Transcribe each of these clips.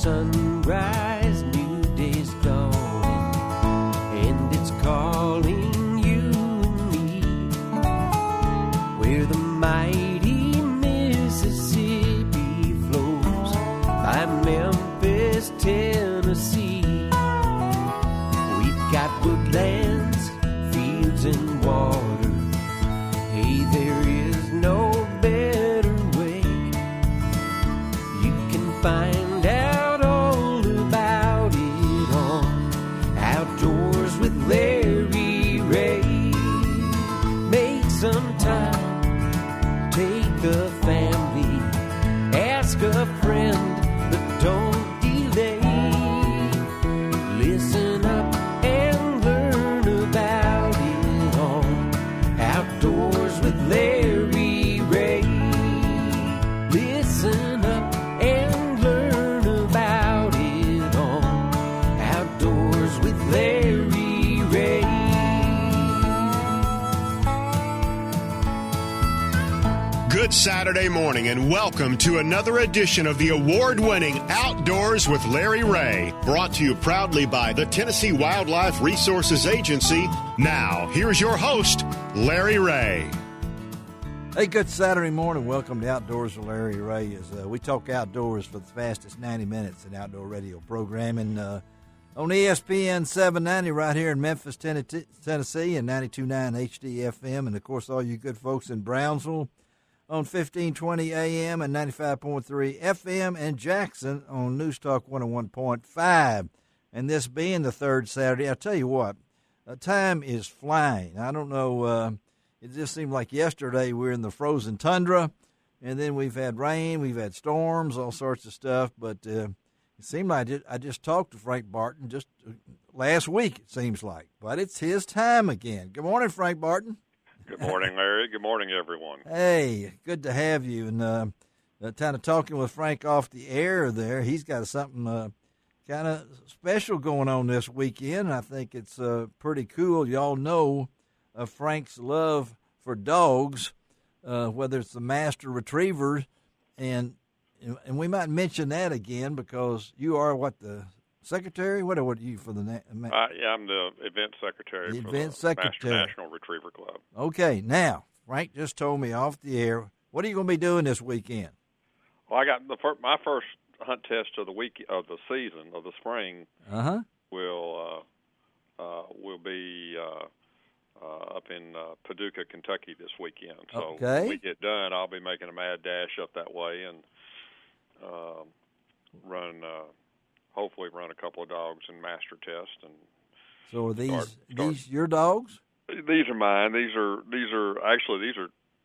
sunrise, new day's dawning, and it's calling you and me. Where the mighty Mississippi flows by Memphis, Tennessee. We've got woodlands, fields, and water. Hey, there is no better way. You can find out all about it on Outdoors with Larry Ray. Make some time, take a family, ask a friend, but don't delay. Listen up and learn about it on Outdoors with Larry Ray. Listen up and learn about it on Outdoors with Larry Ray. Good Saturday morning and welcome to another edition of the award-winning Outdoors with Larry Ray, brought to you proudly by the Tennessee Wildlife Resources Agency. Now, here's your host, Larry Ray. Hey, good Saturday morning. Welcome to Outdoors with Larry Ray. As we talk outdoors for the fastest 90 minutes in outdoor radio programming on ESPN 790 right here in Memphis, Tennessee, and 92.9 HD-FM, and, of course, all you good folks in Brownsville on 1520 AM and 95.3 FM, and Jackson on News Talk 101.5. And this being the third Saturday, I tell you what, time is flying. I don't know, it just seemed like yesterday we were in the frozen tundra, and then we've had rain, we've had storms, all sorts of stuff, but it seemed like I just talked to Frank Barton just last week, it seems like. But it's his time again. Good morning, Frank Barton. Good morning, Larry. Good morning, everyone. Hey, good to have you. And kind of talking with Frank off the air there, he's got something kind of special going on this weekend. I think it's pretty cool. Y'all know Frank's love for dogs, whether it's the Master Retriever, and we might mention that again because you are the secretary? What are you for the? Yeah, I'm the event secretary for the Master National Retriever Club. Okay, now Frank just told me off the air. What are you going to be doing this weekend? Well, I got my first hunt test of the season of the spring. Will be up in Paducah, Kentucky this weekend. So when we get done, I'll be making a mad dash up that way and hopefully run a couple of dogs in master test. And so are these your dogs? These are mine. These are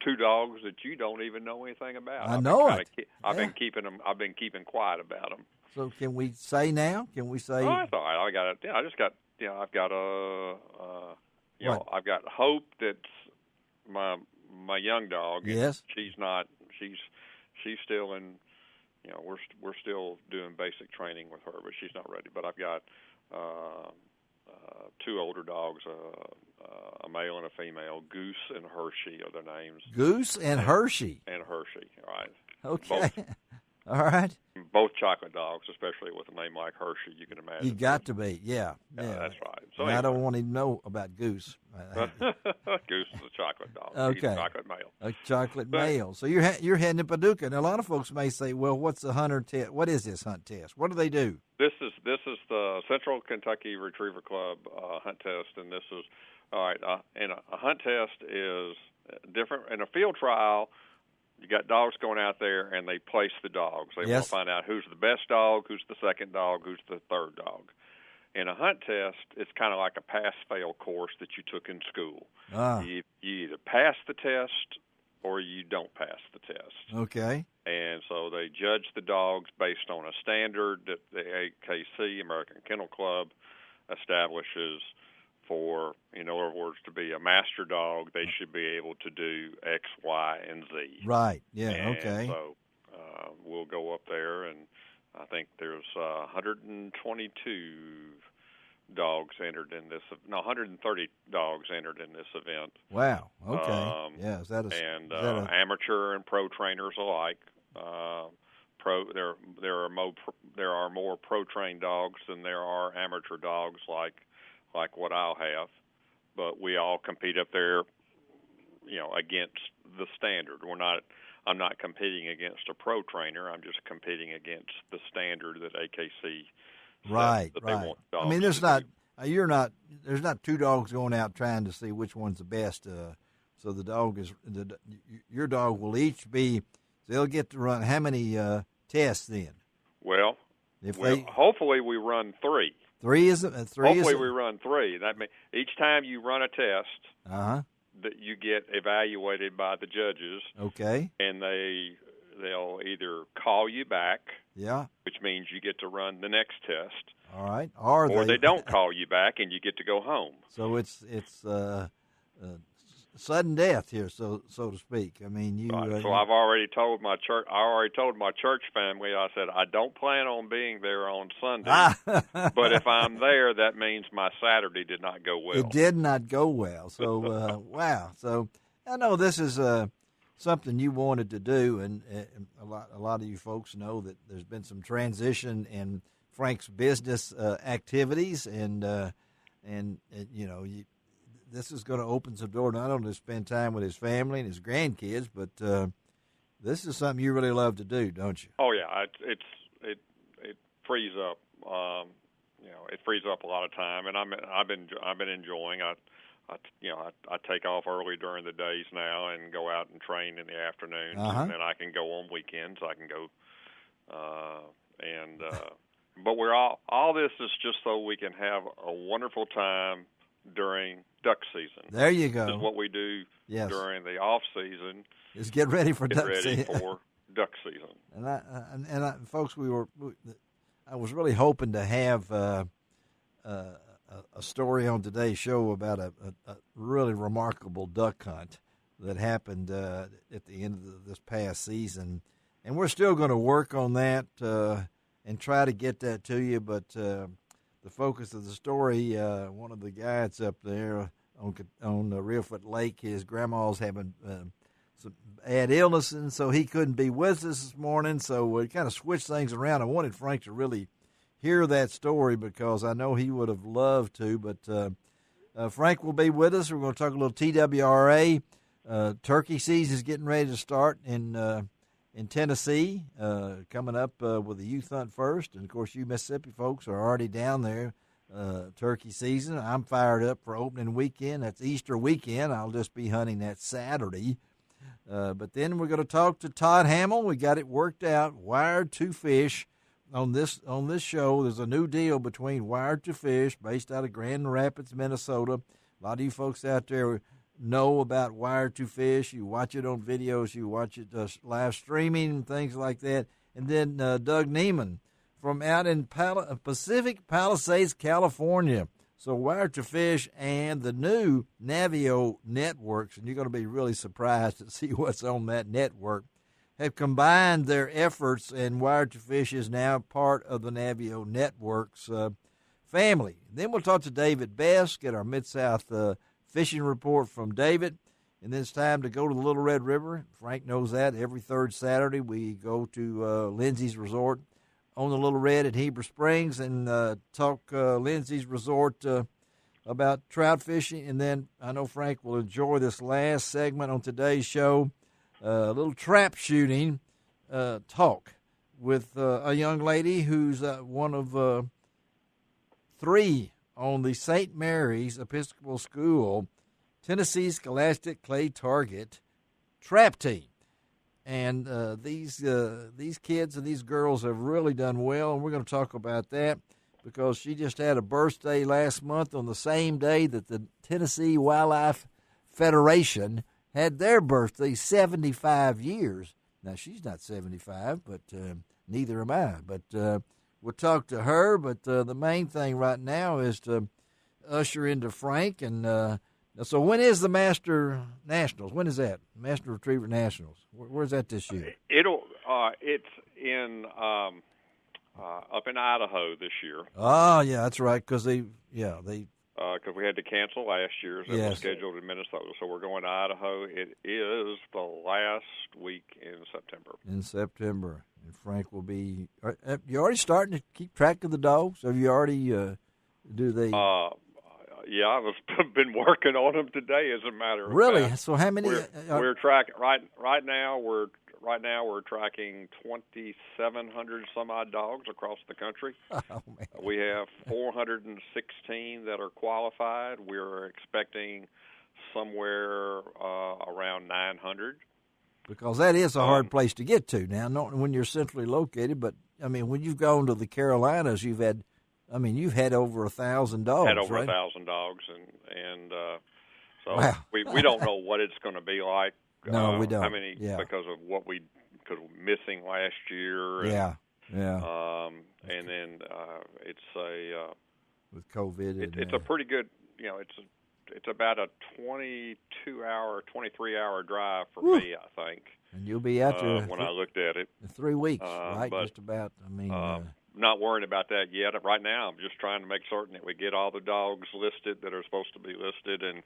two dogs that you don't even know anything about. I know it. I've been keeping them. I've been keeping quiet about them. So can we say now? Can we say? Oh, that's all right. I got it. Yeah, I just got. I've got I've got Hope. That's my young dog. Yes. She's not. She's still in. We're still doing basic training with her, but she's not ready. But I've got two older dogs, a male and a female. Goose and Hershey are their names. Goose and Hershey. And Hershey, all right. Okay. All right. Both chocolate dogs, especially with a name like Hershey, you can imagine. You got to be, yeah. That's right. So anyway. I don't want to know about Goose. Goose is a chocolate dog. Okay. He's a chocolate male. A chocolate male. So you're heading to Paducah, and a lot of folks may say, "Well, what's the hunter test? What is this hunt test? What do they do?" This is the Central Kentucky Retriever Club hunt test, and this is all right. And a hunt test is different. In a field trial, you got dogs going out there, and they place the dogs. They want to find out who's the best dog, who's the second dog, who's the third dog. In a hunt test, it's kind of like a pass-fail course that you took in school. You either pass the test or you don't pass the test. Okay. And so they judge the dogs based on a standard that the AKC, American Kennel Club, establishes for, in other words, to be a master dog, they should be able to do X, Y, and Z. Right. Yeah. And okay. So we'll go up there, and I think there's 122 dogs entered in this. No, 130 dogs entered in this event. Wow. Okay. Yeah. Is that a amateur and pro trainers alike. there are more pro trained dogs than there are amateur dogs like what I'll have, but we all compete up there, against the standard. I'm not competing against a pro trainer. I'm just competing against the standard that AKC Right. They want dogs I mean, there's to not there's not two dogs going out trying to see which one's the best. So your dog will each be. They'll get to run how many tests then? Well, hopefully we run 3. 3 is it? Hopefully we run 3. That means each time you run a test, that you get evaluated by the judges. Okay. And they'll either call you back. Yeah. Which means you get to run the next test. All right. Or they don't call you back and you get to go home. So it's sudden death here, so to speak. I mean, you. Right. So I've already told my church. I already told my church family. I said I don't plan on being there on Sunday, but if I'm there, that means my Saturday did not go well. It did not go well. So wow. So I know this is something you wanted to do, and a lot of you folks know that there's been some transition in Frank's business activities, and this is going to open some door not only to spend time with his family and his grandkids, but this is something you really love to do, don't you? Oh yeah, it frees up. It frees up a lot of time, and I've been enjoying. I take off early during the days now and go out and train in the afternoons, and then I can go on weekends. I can go, but all this is just so we can have a wonderful time during duck season. There you go. This is what we do during the off season. Is get ready for duck season. For duck season. And folks, I was really hoping to have a story on today's show about a really remarkable duck hunt that happened at the end of this past season, and we're still going to work on that and try to get that to you, but. The focus of the story, one of the guides up there on Reelfoot Lake, his grandma's having some bad illness, and so he couldn't be with us this morning, so we kind of switched things around. I wanted Frank to really hear that story because I know he would have loved to, but Frank will be with us. We're going to talk a little TWRA. Turkey season is getting ready to start in Tennessee, coming up with the youth hunt first. And, of course, you Mississippi folks are already down there, turkey season. I'm fired up for opening weekend. That's Easter weekend. I'll just be hunting that Saturday. But then we're going to talk to Todd Hamill. We got it worked out, Wired to Fish. On this show, there's a new deal between Wired to Fish, based out of Grand Rapids, Minnesota. A lot of you folks out there know about Wired to Fish. You watch it on videos, you watch it live streaming and things like that. And then Doug Neiman from out in Pacific Palisades, California. So Wired to Fish and the new Navio networks, and you're going to be really surprised to see what's on that network, have combined their efforts, and Wired to Fish is now part of the Navio networks family. Then we'll talk to David Best, get our Mid-South fishing report from David, and then it's time to go to the Little Red River. Frank knows that. Every third Saturday we go to Lindsay's Resort on the Little Red at Heber Springs and talk Lindsay's Resort about trout fishing. And then I know Frank will enjoy this last segment on today's show, a little trap shooting talk with a young lady who's one of 3 on the St. Mary's Episcopal School Tennessee Scholastic Clay Target trap team. And these kids and these girls have really done well, and we're going to talk about that because she just had a birthday last month on the same day that the Tennessee Wildlife Federation had their birthday, 75 years. Now, she's not 75, but neither am I. But we'll talk to her, but the main thing right now is to usher into Frank. And so when is the Master Nationals? When is that? Master Retriever Nationals. Where's that this year? It's in up in Idaho this year. Oh, yeah, that's right, because they because we had to cancel last year, so it was scheduled in Minnesota. So we're going to Idaho. It is the last week in September. In September, And Frank will be. You already starting to keep track of the dogs? Have you already? Do they? Yeah, I've been working on them today. As a matter of really? fact. So how many? We're tracking right now. We're tracking 2,700 some odd dogs across the country. Oh, man. We have 416 that are qualified. We're expecting somewhere around 900. Because that is a hard place to get to now, not when you're centrally located. But I mean, when you've gone to the Carolinas, you've had over 1,000 dogs. Had over right? 1,000 dogs, and so wow. we don't know what it's going to be like. No, we don't. How many? Yeah. Because of because we're missing last year. And, yeah. And then it's a with COVID. It's a pretty good. It's about a 22-hour, 23-hour drive for me, I think. And you'll be out there when I looked at it. In 3 weeks, right? But, just about. I mean, not worrying about that yet. Right now, I'm just trying to make certain that we get all the dogs listed that are supposed to be listed, and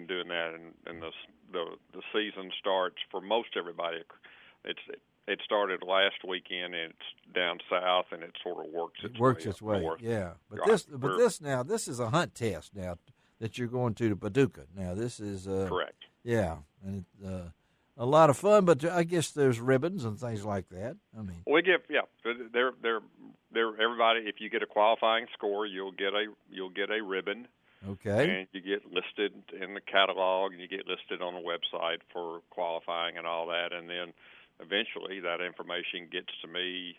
doing that. And the season starts for most everybody. It started last weekend, and it's down south, and it sort of works its way north. Yeah, but right. this is a hunt test now that you're going to Paducah. Now this is correct. Yeah, and a lot of fun, but I guess there's ribbons and things like that. I mean, we give they're everybody. If you get a qualifying score, you'll get a ribbon. Okay. And you get listed in the catalog, and you get listed on the website for qualifying and all that, and then eventually that information gets to me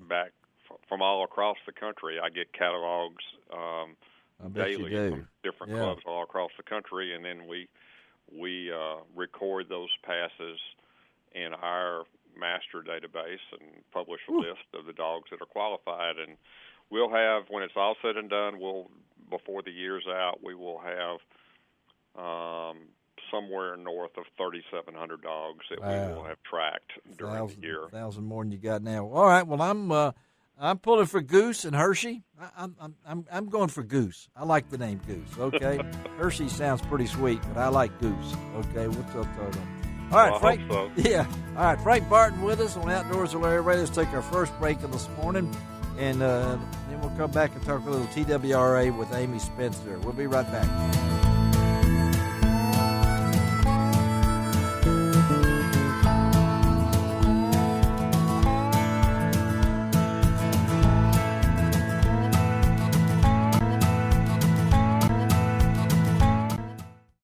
back from all across the country. I get catalogs daily from different clubs all across the country, and then we record those passes in our master database and publish a list of the dogs that are qualified. And we'll have, when it's all said and done, before the year's out, we will have somewhere north of 3,700 dogs that we will have tracked during the year. 1,000 more than you got now. All right. Well, I'm pulling for Goose and Hershey. I'm going for Goose. I like the name Goose. Okay. Hershey sounds pretty sweet, but I like Goose. Okay. What's up, Toto? All right, Frank. I hope so. Yeah. All right, Frank Barton with us on Outdoors with Larry Ray. Let's take our first break of this morning, and then we'll come back and talk a little TWRA with Amy Spencer. We'll be right back.